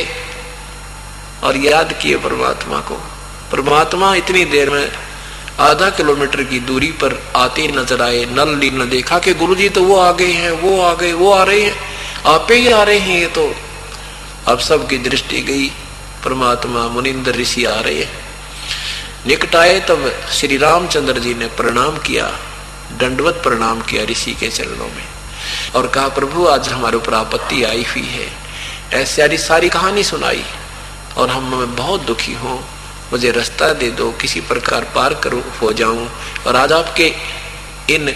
और याद किए परमात्मा को। परमात्मा इतनी देर में आधा किलोमीटर की दूरी पर आते नजर आए। नल नील ने देखा कि गुरुजी तो वो आ गए हैं, वो आ गए, वो आ रहे हैं, आप ही आ रहे हैं। ये तो अब सबकी दृष्टि गई, परमात्मा मुनिंदर ऋषि आ रहे हैं। निकट आए तब श्री रामचंद्र जी ने प्रणाम किया, दंडवत प्रणाम किया ऋषि के चरणों में, और कहा प्रभु आज हमारे ऊपर आपत्ति आई हुई है। ऐसी सारी कहानी सुनाई और हम बहुत दुखी हों, मुझे रास्ता दे दो, किसी प्रकार पार करो हो जाऊं। और आज आपके इन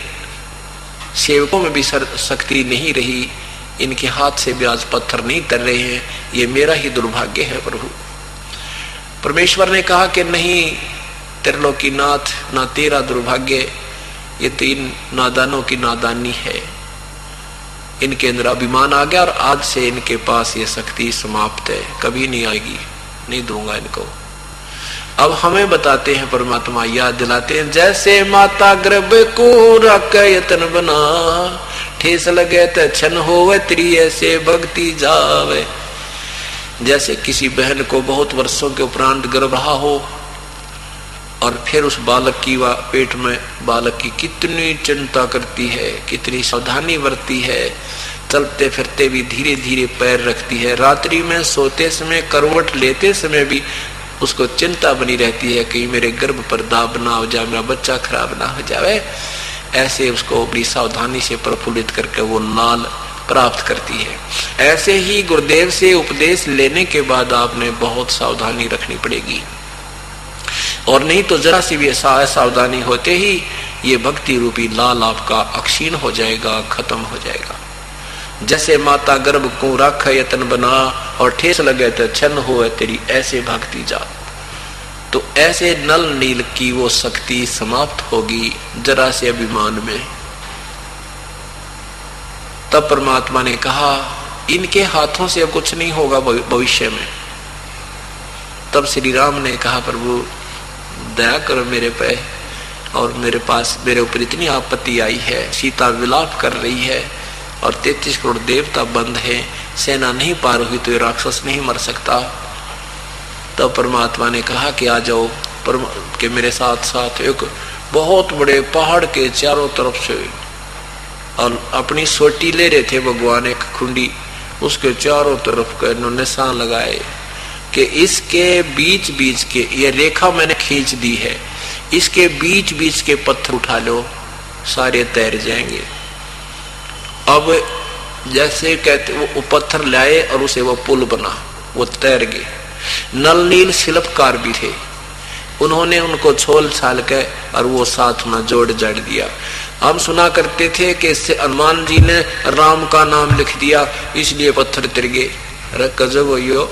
सेवकों में भी शक्ति नहीं रही, इनके हाथ से भी आज पत्थर नहीं तर रहे हैं, ये मेरा ही दुर्भाग्य है प्रभु। परमेश्वर ने कहा कि नहीं त्रिलोकीनाथ, ना तेरा दुर्भाग्य, ये 3 नादानों की नादानी है। इनके अंदर अभिमान आ गया और आज से इनके पास ये शक्ति समाप्त है, कभी नहीं आएगी, नहीं दूंगा इनको। अब हमें बताते हैं परमात्मा, याद दिलाते हैं, जैसे माता गर्भ को रख यतन बना, ठेस लगे तो छन होवे त्रि ऐसे भक्ति जावे। जैसे किसी बहन को बहुत वर्षों के उपरांत गर्भ रहा हो और फिर उस बालक की पेट में बालक की कितनी चिंता करती है, कितनी सावधानी बरतती है, चलते फिरते भी धीरे धीरे पैर रखती है, रात्रि में सोते समय करवट लेते समय भी उसको चिंता बनी रहती है कि मेरे गर्भ पर दाब ना हो जाए, मेरा बच्चा खराब ना हो जाए। ऐसे उसको बड़ी सावधानी से प्रफुल्लित करके वो लाल प्राप्त करती है। ऐसे ही गुरुदेव से उपदेश लेने के बाद आपने बहुत सावधानी रखनी पड़ेगी, और नहीं तो जरा सी भी सावधानी होते ही ये भक्ति रूपी लाल आपका अक्षीण हो जाएगा, खत्म हो जाएगा। जैसे माता गर्भ को राख यतन बना और ठेस लगे तो छन हो तेरी ऐसे भक्ति जा। तो ऐसे नल नील की वो शक्ति समाप्त होगी जरा से अभिमान में। तब परमात्मा ने कहा इनके हाथों से अब कुछ नहीं होगा भविष्य में। तब श्री राम ने कहा प्रभु दया करो मेरे पे, और मेरे पास मेरे ऊपर इतनी आपत्ति आई है, सीता विलाप कर रही है और 33 करोड़ देवता बंद है, सेना नहीं पार हुई तो ये राक्षस नहीं मर सकता। तब परमात्मा ने कहा कि आ जाओ कि मेरे साथ साथ एक बहुत बड़े पहाड़ के चारों तरफ से, और अपनी सोटी ले रहे थे भगवान एक खुंडी, उसके चारों तरफ के निशान लगाए कि इसके बीच बीच के, ये रेखा मैंने खींच दी है, इसके बीच बीच के पत्थर उठा लो सारे तैर जाएंगे। अब जैसे कहते वो पत्थर लाए और उसे वो पुल बना, वो तैर गए। नल नील शिल्पकार भी थे, उन्होंने उनको छोल छाल के और वो साथ में जोड़ जाड़ दिया। हम सुना करते थे कि इससे हनुमान जी ने राम का नाम लिख दिया इसलिए पत्थर तिर गए। अरे गजब हो,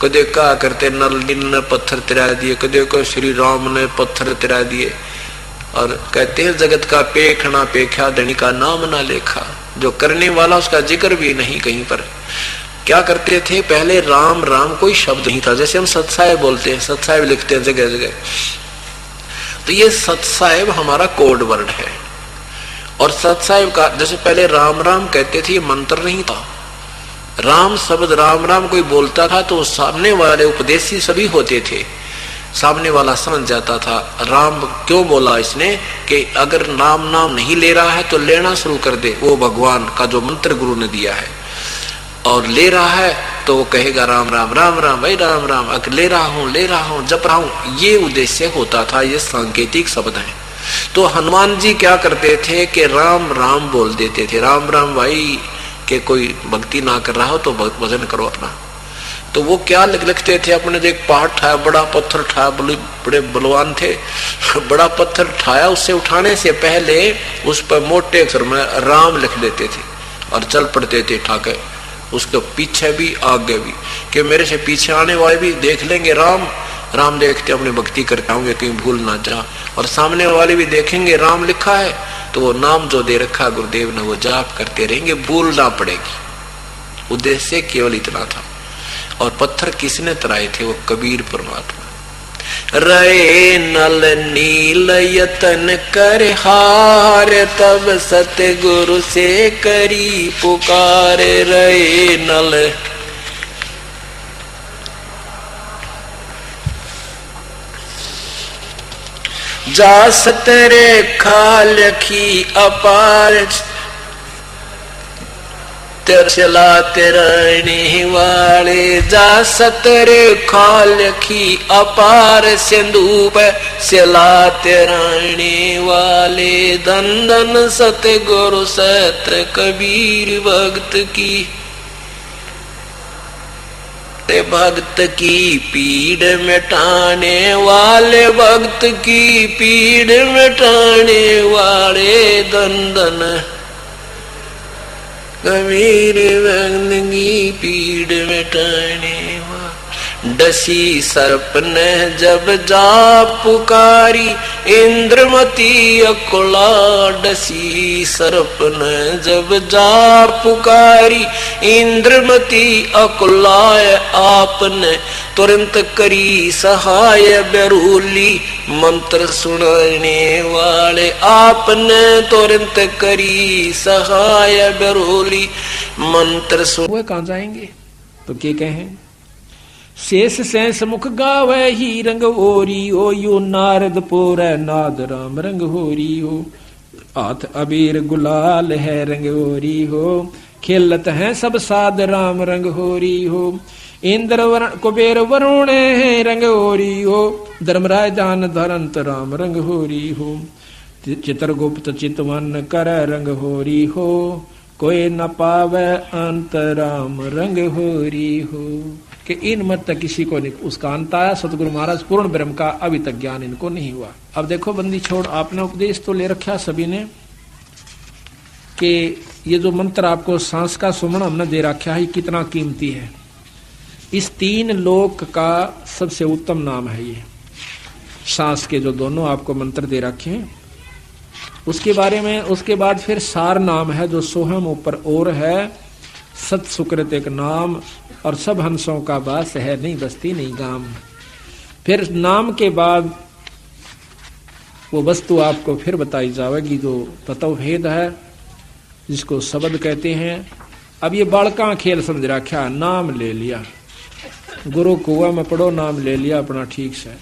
कदे क्या करते नल नील ने पत्थर तिरा दिए, कदे को श्री राम ने पत्थर तिरा दिए। और कहते हैं जगत का पेखना पेख्या धनी का नाम ना लेखा, जो करने वाला उसका जिक्र भी नहीं कहीं पर। क्या करते थे पहले, राम राम कोई शब्द नहीं था। जैसे हम सत्साहेब बोलते हैं, सत्साहेब लिखते हैं जगह जगह, तो ये सत्साहेब हमारा कोड वर्ड है। और सत्साहेब का जैसे पहले राम राम कहते थे, ये मंत्र नहीं था। राम शब्द राम राम कोई बोलता था तो सामने वाले उपदेशी सभी होते थे, सामने वाला समझ जाता था राम क्यों बोला इसने, कि अगर नाम नाम नहीं ले रहा है तो लेना शुरू कर दे, वो भगवान का जो मंत्र गुरु ने दिया है। और ले रहा है तो वो कहेगा राम राम राम राम भाई राम राम, अगर ले रहा हूं जप रहा हूं, ये उद्देश्य होता था। ये सांकेतिक शब्द है। तो हनुमान जी क्या करते थे कि राम राम बोल देते थे, राम राम भाई, के कोई भक्ति ना कर रहा हो तो भजन करो अपना। तो वो क्या लिखते थे, अपने जो एक पहाड़ ठाया, बड़ा पत्थर ठाया, बड़े बलवान थे, बड़ा पत्थर ठाया, उससे उठाने से पहले उस पर मोटे अक्षर में राम लिख देते थे और चल पड़ते थे ठाके। उसके पीछे भी आगे भी, कि मेरे से पीछे आने वाले भी देख लेंगे राम राम, देखते अपनी भक्ति करते होंगे कहीं भूल ना जा। और सामने वाले भी देखेंगे राम लिखा है तो वो नाम जो दे रखा गुरुदेव ने वो जाप करते रहेंगे, भूल ना पड़ेगी। उद्देश्य केवल इतना था। और पत्थर किसने तराए थे, वो कबीर परमात्मा। रे नल नील यतन कर हार, तब सतगुरु से करी पुकार। रे नल जा सतरे खाल लखी अपार, चला तेरने वाले। जा सतरे खाल लखी अपार, सिंधु पे चला तेरने वाले। धन धन सतगुरु सत कबीर, भक्त की भक्त की पीड़ मिटाने वाले, भक्त की पीड़ मिटाने वाले। धन धन कबीर, भक्त की पीड़ मिटाने वाले। डसी सर्प ने जब जा पुकारी, इंद्रमती अकुला। डसी सर्प ने जब जा पुकारी, इंद्रमती अकुलाय। आपने तुरंत करी सहाय बेरूली, मंत्र सुनाने वाले। आपने तुरंत करी सहाय बेरूली, मंत्र सुन। वो कहाँ जाएंगे तो क्या कहें, शेष सैंस मुख गावे ही रंग ओरी हो। यो नारद पोर नाद राम रंग होरी हो। हाथ अबीर गुलाल है रंग होरी हो। खेलत है सब साध राम रंग होरी हो। इंद्र वरण कुबेर वरुण है रंग होरी हो। धर्मराय जान धरंत राम रंग होरी हो। चित्रगुप्त चितवन कर रंग होरी हो। कोई न पावे अंत राम रंग होरी हो। कि इन मत तक किसी को नहीं उसका अंत आया। सतगुरु महाराज पूर्ण ब्रह्म का अभी तक ज्ञान इनको नहीं हुआ। अब देखो बंदी छोड़, आपने उपदेश तो ले रखा सभी ने कि ये जो मंत्र आपको सांस का सुमन हमने दे रखा है कितना कीमती है। इस 3 लोक का सबसे उत्तम नाम है ये। सांस के जो दोनों आपको मंत्र दे रखे हैं उसके बारे में। उसके बाद फिर सार नाम है जो सोहम ऊपर और है, सत सुकृत एक नाम, और सब हंसों का वास है, नहीं बस्ती नहीं गाम। फिर नाम के बाद वो वस्तु आपको फिर बताई जाएगी जो तत्व भेद है, जिसको शब्द कहते हैं। अब ये बालका खेल समझ रखा, नाम ले लिया, गुरु कुआ में पढ़ो, नाम ले लिया अपना ठीक से।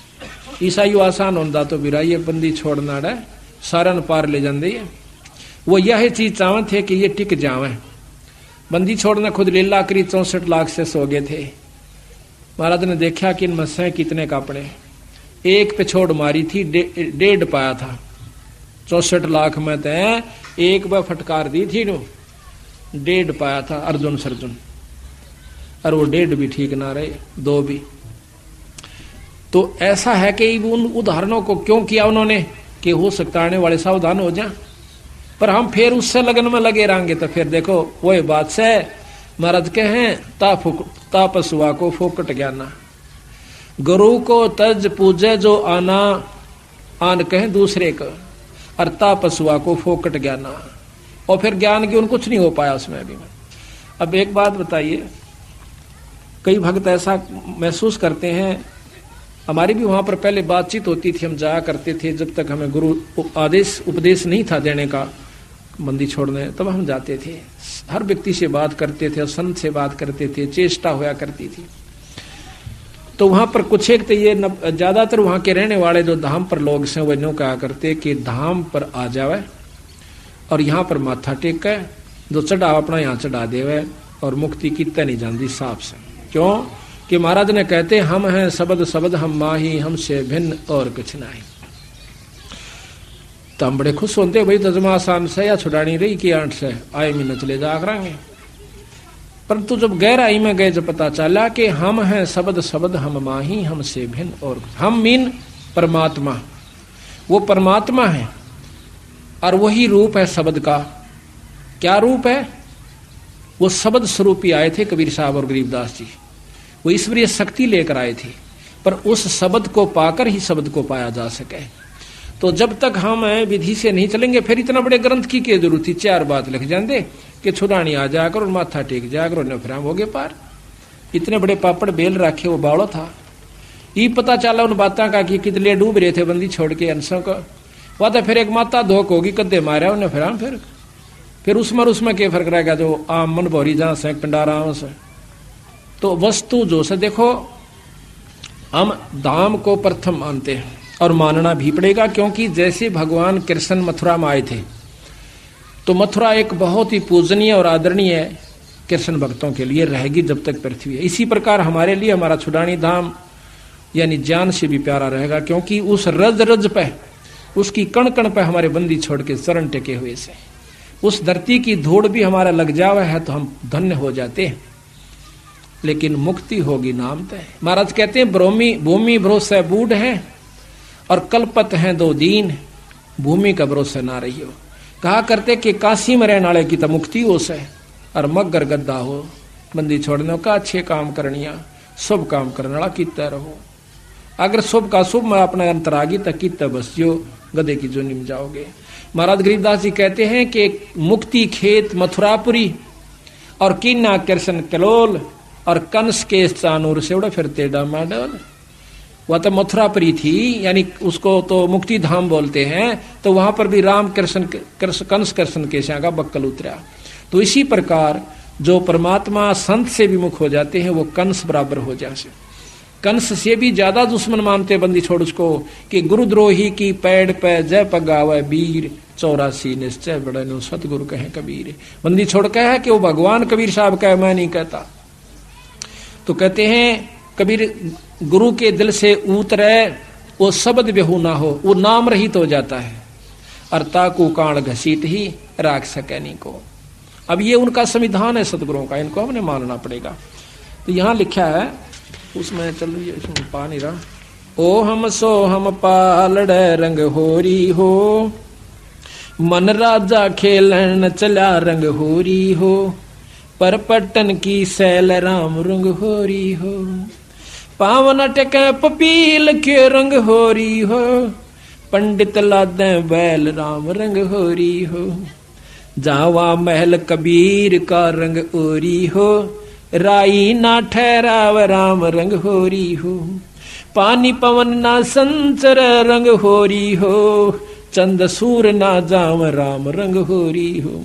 ईसाई आसान होता तो बिराइये बंदी छोड़ना है, सारन पार ले जाते है। वो यह चीज चाहते थे कि ये टिक जावे। बंदी छोड़ना खुद लीला करी 64 लाख से सो गए थे। महाराज ने देखा कि इनमें से कितने कापड़े, एक पे छोड़ मारी थी, 1.5 पाया था। 64 लाख में तो एक बार फटकार दी थी, 1.5 पाया था अर्जुन सर्जुन, और वो 1.5 भी ठीक ना रहे, 2 भी। तो ऐसा है कि उन उदाहरणों को क्यों किया उन्होंने कि हो सकता आने वाले सावधान हो जाए, पर हम फिर उससे लगन में लगे रहेंगे तो फिर देखो वही बात से महाराज कहें तापसुआ को फोकट ज्ञाना, गुरु को तज पूजे जो आना आन कहें दूसरे को, और तापसुआ को फोकट ज्ञाना। और फिर ज्ञान की उन कुछ नहीं हो पाया उसमें भी। अब एक बात बताइए, कई भक्त ऐसा महसूस करते हैं, हमारी भी वहां पर पहले बातचीत होती थी, हम जाया करते थे, जब तक हमें गुरु आदेश उपदेश नहीं था देने का बंदी छोड़ने, तब हम जाते थे, हर व्यक्ति से बात करते थे, संत से बात करते थे, चेष्टा होया करती थी। तो वहां पर कुछ एक तो ये ज्यादातर वहां के रहने वाले जो धाम पर लोग हैं वो यूं कहा करते कि धाम पर आ जावे और यहाँ पर माथा टेके, जो चढ़ावा अपना यहाँ चढ़ा देवे, और मुक्ति कितने नहीं जाती साफ से। क्यों कि महाराज ने कहते हम हैं शब्द शब्द हम माही, हमसे भिन्न और कुछ नहीं। तो हम बड़े खुश होते भाई तजमा आसान से या छुड़ानी रही कि 8 से आए महीने चले जा करेंगे। परंतु जब गहराई में गए जब पता चला कि हम हैं शब्द शब्द हम माही, हमसे भिन्न और हम मीन परमात्मा, वो परमात्मा है और वही रूप है शब्द का। क्या रूप है? वो शब्द स्वरूप ही आए थे कबीर साहब और गरीबदास जी, वो ईश्वरीय शक्ति लेकर आए थे, पर उस शब्द को पाकर ही शब्द को पाया जा सके। तो जब तक हम विधि से नहीं चलेंगे फिर इतना बड़े ग्रंथ की क्या जरूरत थी, 4 बात लिख जाते कि छुड़ानी आ जाकर और माथा टेक जाकर और फिर हम हो गए पार। इतने बड़े पापड़ बेल रखे, वो बावड़ो था। ये पता चला उन बातों का कि कितने डूब रहे थे बंदी छोड़ के अंशों को, वह तो फिर एक माता धोक होगी कद्दे मारा उन्हें, फिर उसमें क्या फर्क रहेगा जो आम मन भोरी जहां से पिंडारा से। तो वस्तु जो से देखो, हम धाम को प्रथम मानते हैं और मानना भी पड़ेगा, क्योंकि जैसे भगवान कृष्ण मथुरा में आए थे तो मथुरा एक बहुत ही पूजनीय और आदरणीय कृष्ण भक्तों के लिए रहेगी जब तक पृथ्वी है। इसी प्रकार हमारे लिए हमारा छुड़ानी धाम यानी जान से भी प्यारा रहेगा, क्योंकि उस रज रज पे, उसकी कण कण पे हमारे बंदी छोड़ के चरण टेके हुए से उस धरती की धूड़ भी हमारा लग जावा है तो हम धन्य हो जाते हैं। लेकिन मुक्ति होगी नाम तय। महाराज कहते हैं भूमि भरोसे बूढ़ है और कल्पत हैं 2 दीन, भूमि का भरोसा ना रही हो। कहा करते कि काशी में रहने वाले की तो मुक्ति हो से और मगर गद्दा हो बंदी छोड़ने का, अच्छे काम करनिया, शुभ काम करने वाला कितना रहो। अगर शुभ का शुभ में अपना अंतरागी तक कितना बस जो गधे की जो निम जाओगे। महाराज गरीबदास जी कहते हैं कि मुक्ति खेत मथुरापुरी और कीना कृष्ण कलोल और कंस के चानूर से उड़ा फिरते डामाडोल। वह तो मथुरापुरी थी, यानी उसको तो मुक्ति धाम बोलते हैं। तो वहां पर भी राम कृष्ण कंस कृष्ण के श्या का बक्कल उतरा। तो इसी प्रकार जो परमात्मा संत से विमुख हो जाते हैं वो कंस बराबर हो जाते। कंस से भी ज्यादा दुश्मन मानते बंदी छोड़ उसको कि गुरुद्रोही की पैड़ पे जय पगावे वीर, 84 निश्चय बड़े नो सतगुरु कहे कबीर। बंदी छोड़ कहे कि वो भगवान कबीर साहब कहे, मैं नहीं कहता। तो कहते हैं कबीर गुरु के दिल से उतरे वो शब्द बेहू ना हो, वो नाम रहित हो जाता है। अर्ता को काण घसीट ही राख सके नहीं को। अब ये उनका संविधान है सतगुरुओं का, इनको हमने मानना पड़ेगा। तो यहाँ लिखा है उसमें, चलिए इसमें पा नहीं रहा, ओ हम सो हम पालड़े रंग होरी हो, मन राजा खेलन चला रंग होरी हो, पर पट्टन की सैल राम रंग होरी हो। पावन टके पपील के रंग होरी हो, पंडित लादे बैल राम रंग होरी हो। जावा महल कबीर का रंग ओरी हो, राई ना ठहराव राम रंग होरी हो। पानी पवन ना संचर रंग होरी हो, चंद सूर ना जाम राम रंग होरी हो।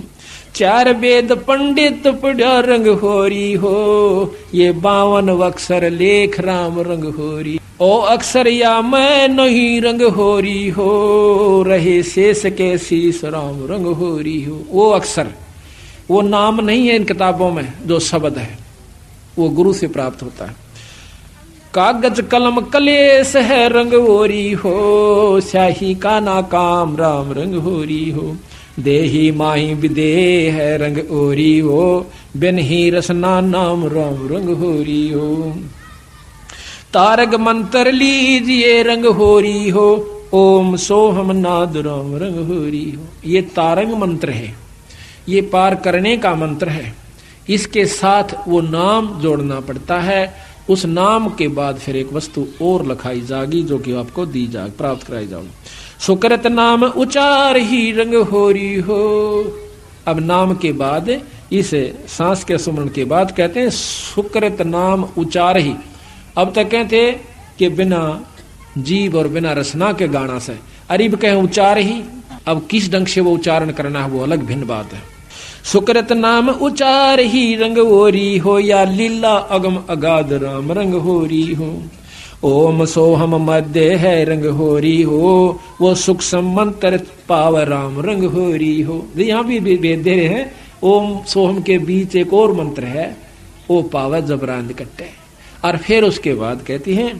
चार वेद पंडित पढ़ा रंग होरी हो, ये 52 अक्षर लेख राम रंग होरी। ओ अक्षर या मैं नहीं रंग होरी हो, रहे शेष के शीश राम रंग होरी हो। वो अक्षर, वो नाम नहीं है इन किताबों में, जो शब्द है वो गुरु से प्राप्त होता है। कागज कलम कलेश है रंग होरी हो, स्याही का ना काम राम रंग होरी हो। देही माही विदेह है रंग ओरी हो, बिन ही रसना नाम राम रंग होरी हो। तारक मंत्र लीजिए रंग होरी हो, ओम सोहम नाद राम रंग होरी हो। ये तारक मंत्र है, ये पार करने का मंत्र है। इसके साथ वो नाम जोड़ना पड़ता है। उस नाम के बाद फिर एक वस्तु और लखाई जाएगी, जो कि आपको दी जाए, प्राप्त कराई जाएगी। सुकृत नाम उचार ही रंग होरी हो। अब नाम के बाद, इस सांस के सुमरण के बाद कहते हैं सुकृत नाम उचार ही। अब तक कहते कि बिना जीव और बिना रसना के गाना से, अरीब कहें उचार ही। अब किस ढंग से वो उच्चारण करना है वो अलग भिन्न बात है। सुकृत नाम उचार ही रंग होरी हो, या लीला अगम अगाध राम रंग होरी हो। ओम सोहम मध्य है रंग होरी हो, वो सुख मंत्र पाव राम रंग होरी हो। यहाँ भी भेद दे रहे हैं। ओम सोहम के बीच एक और मंत्र है, वो पाव जबरान कट्टे। और फिर उसके बाद कहती हैं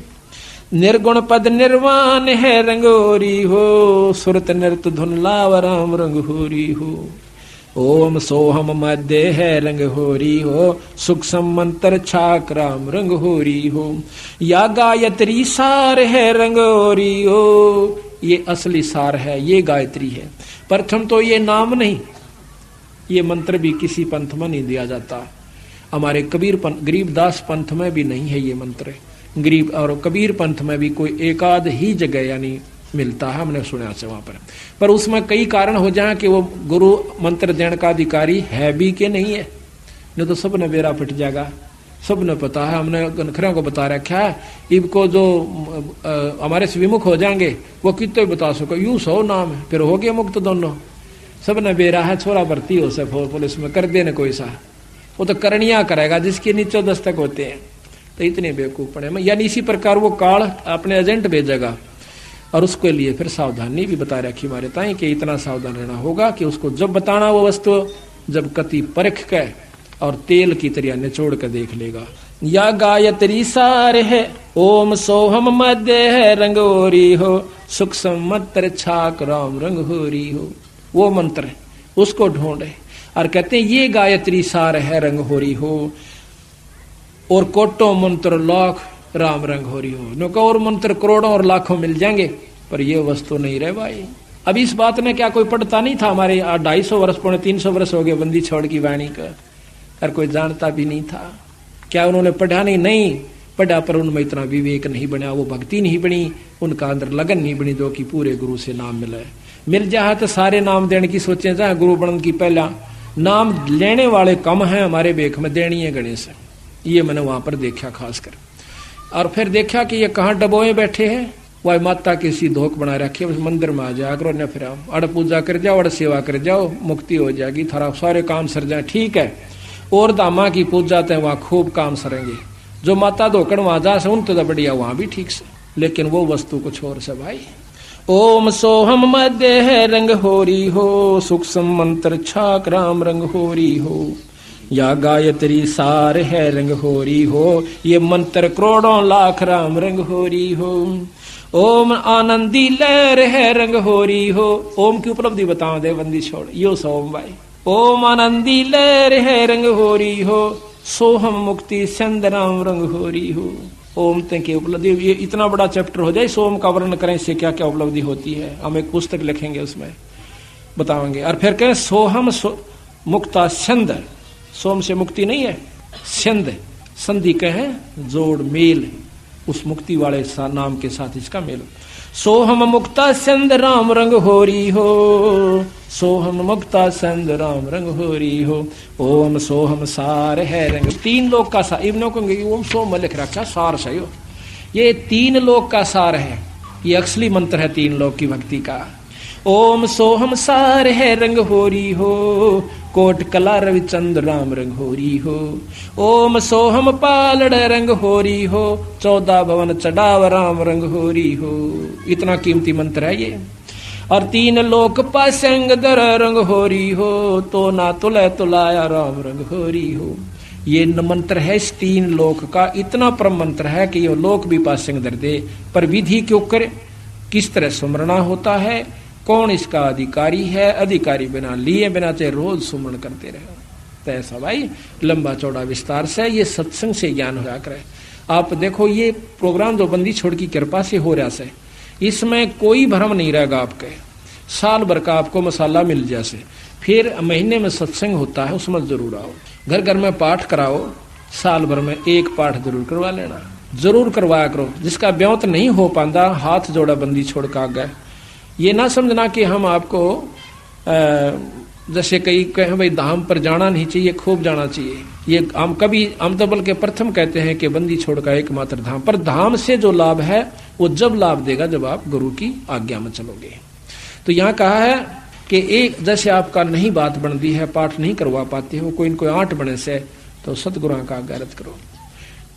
निर्गुण पद निर्वाण है रंग होरी हो, सुरत नृत धुन लाव राम रंग होरी हो। ओम सोहम मध्य है रंग होरी हो, सुख मंत्र छाक राम रंग होरी हो। या गायत्री सार है रंग होरी हो, ये असली सार है, ये गायत्री है। प्रथम तो ये नाम नहीं, ये मंत्र भी किसी पंथ में नहीं दिया जाता। हमारे गरीबदास पंथ में भी नहीं है ये मंत्र। गरीब और कबीर पंथ में भी कोई एकाध ही जगह यानी मिलता है, हमने सुना से वहां पर उसमें कई कारण हो जाए कि वो गुरु मंत्र देने का अधिकारी है भी कि नहीं है। नहीं तो सबने बेरा पिट जाएगा, सबने पता है, हमने गनखरों को बता रखा है। इनको जो हमारे से विमुख हो जाएंगे वो कितने बता सको, यूं 100 नाम है, फिर हो गए मुक्त दोनों। सबने बेरा है, छोरा भर्ती हो से पुलिस में कर देने कोई सा, वो तो करनिया करेगा जिसके नीचे दस्तक होते हैं। तो इतने बेवकूफ पड़े में, यानी इसी प्रकार वो काल अपने एजेंट भेजेगा। और उसके लिए फिर सावधानी भी बता रखी हमारे ताई कि इतना सावधान रहना होगा कि उसको जब बताना वो वस्तु, जब कति परख के और तेल की तरह निचोड़ के देख लेगा। या गायत्री सार है, ओम सोहम मध्य है रंग होरी हो, सुख मंत्र छाक राम रंग होरी हो। वो मंत्र उसको ढूंढे और कहते हैं ये गायत्री सार है रंग होरी हो, और कोटों मंत्र लाख राम रंग होरी हो। नुका और मंत्र करोड़ों और लाखों मिल जाएंगे, पर ये वस्तु नहीं रहे भाई। अब इस बात में क्या कोई पढ़ता नहीं था? हमारे 250 वर्ष 300 वर्ष हो गए बंदी छोड़ की वाणी का, और कोई जानता भी नहीं था। क्या उन्होंने पढ़ा नहीं पढ़ा, पर उनमें इतना विवेक नहीं बना, वो भक्ति नहीं बनी, उनका अंदर लगन नहीं बनी, जो कि पूरे गुरु से नाम मिल जाए तो सारे नाम देने की सोचे जाए। गुरु बनने की पहला नाम लेने वाले कम हैं हमारे बेख में, देनी है गणेश। ये मैंने वहां पर देखा खासकर। और फिर देखा कि ये कहाँ डबोए बैठे हैं, वह माता की सी धोख बना रखी है। उस मंदिर में आ जाया करो, न फिर अड़ पूजा कर जाओ, अड़ सेवा कर जाओ, मुक्ति हो जाएगी, थारा सारे काम सर जाए। ठीक है, और दामा की पूजा ते वहां खूब काम सरेंगे। जो माता धोकड़ वहां जा से उन तो बढ़िया वहां भी ठीक से, लेकिन वो वस्तु कुछ और से भाई। ओम सोहम मध्य है रंग होरी हो, सुख मंत्र छाक राम रंग होरी हो। या गायत्री सार है रंग होरी हो, ये मंत्र करोड़ों लाख राम रंग होरी हो। ओम आनंदी लहर है रंग होरी हो। ओम की उपलब्धि बताओ दे बंदी छोड़, यो सोम भाई। ओम आनंदी लहर है रंग होरी हो, सोहम मुक्ति चंद राम रंग होरी हो। ओम तक की उपलब्धि, ये इतना बड़ा चैप्टर हो जाए सोम का वर्णन करें, इससे क्या क्या उपलब्धि होती है। हम एक पुस्तक लिखेंगे उसमें बताएंगे। और फिर कहें सोहम मुक्ता छंद, सोम से मुक्ति नहीं है, छंद संधि कहें जोड़ मेल, उस मुक्ति वाले नाम के साथ इसका मेल। सोहम मुक्ता संद राम रंग होरी हो, सोहम मुक्ता संद राम रंग होरी हो, ओम सोहम सार है रंग। 3 लोक का सार, इब्नों को ओम सोम लिख रखा सार सही हो, ये 3 लोक का सार है, ये असली मंत्र है 3 लोक की भक्ति का। ओम सोहम सार है रंग होरी हो, कोट कला रविचंद्र राम रंग होरी हो। ओम सोहम पालड़ रंग होरी हो, 14 भवन चढ़ाव राम रंग होरी हो। इतना कीमती मंत्र है ये। और 3 लोक पासंग दर रंग होरी हो, तो ना तुले तुलाया राम रंग होरी हो। ये मंत्र है इस 3 लोक का, इतना परम मंत्र है कि ये लोक भी पासंग दर दे। पर विधि क्यों करे, किस तरह सुमरना होता है, कौन इसका अधिकारी है, अधिकारी बिना लिए बिना चाहे रोज सुमरण करते रहे। तो ऐसा भाई लंबा चौड़ा विस्तार से ये सत्संग से ज्ञान होया करे। आप देखो ये प्रोग्राम जो बंदी छोड़ की कृपा से हो रहा से, इसमें कोई भ्रम नहीं रहेगा आपके। साल भर का आपको मसाला मिल जैसे, फिर महीने में सत्संग होता है उसमें जरूर आओ, घर घर में पाठ कराओ, साल भर में 1 पाठ जरूर करवा लेना, जरूर करवाया करो। जिसका ब्याह नहीं हो पाता हाथ जोड़ा बंदी छोड़ का गए। ये ना समझना कि हम आपको जैसे कई कहें भाई धाम पर जाना नहीं चाहिए, खूब जाना चाहिए। ये हम तो बल्कि प्रथम कहते हैं कि बंदी छोड़ का एकमात्र धाम, पर धाम से जो लाभ है वो जब लाभ देगा जब आप गुरु की आज्ञा में चलोगे। तो यहाँ कहा है कि एक जैसे आपका नहीं बात बनती है, पाठ नहीं करवा पाते हो, कोई इनको 8 बने से, तो सतगुरु का आज्ञा अर्ज करो,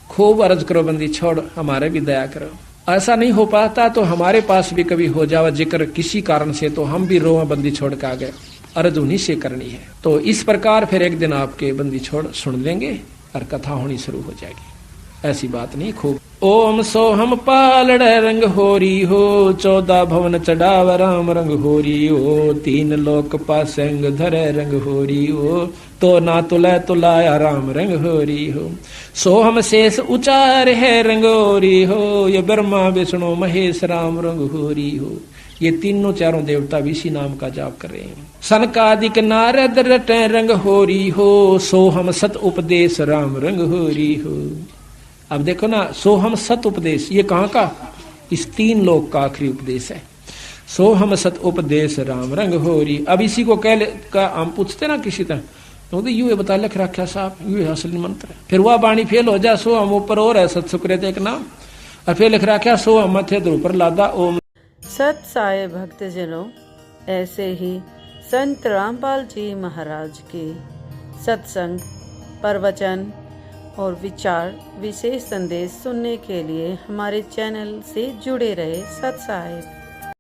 खूब अर्ज करो बंदी छोड़ हमारे भी दया करो। ऐसा नहीं हो पाता तो हमारे पास भी कभी हो जावा जिक्र किसी कारण से, तो हम भी रोआ बंदी छोड़ के आ गए, अर्ज उन्हीं से करनी है। तो इस प्रकार फिर एक दिन आपके बंदी छोड़ सुन लेंगे और कथा होनी शुरू हो जाएगी। ऐसी बात नहीं, खूब। ओम सोहम पालड़ रंग होरी हो, 14 भवन चढ़ाव राम रंग होरी हो, 3 लोक पासंग धरे रंग होरी हो, तो ना तुला तुलाया राम रंग होरी हो। सोहम शेष उचार है रंग होरी हो, ये ब्रह्मा विष्णु महेश राम रंग होरी हो। ये 3 देवता भी इसी नाम का जाप कर रहे हैं। सनकादिक नारद रटे रंग होरी हो, सोहम सत उपदेश राम रंग होरी हो। अब देखो ना, सोहम सत उपदेश ये कहाँ का, इस 3 लोक का आखिरी उपदेश है। सोहम सत उपदेश राम रंग होरी। अब इसी को का हम पूछते ना किसी तरह, तो यू बता लिख रखा साहब, यू असली मंत्र है। फिर वह बाणी फेल हो जा, सो हम ऊपर और है सत सुकृत एक नाम, और फिर लिख रखा सो हम मथे ऊपर लादा ओम। सत साई भक्तजनों, ऐसे ही संत रामपाल जी महाराज के सत्संग, प्रवचन और विचार विशेष संदेश सुनने के लिए हमारे चैनल से जुड़े रहे। सत साहिब।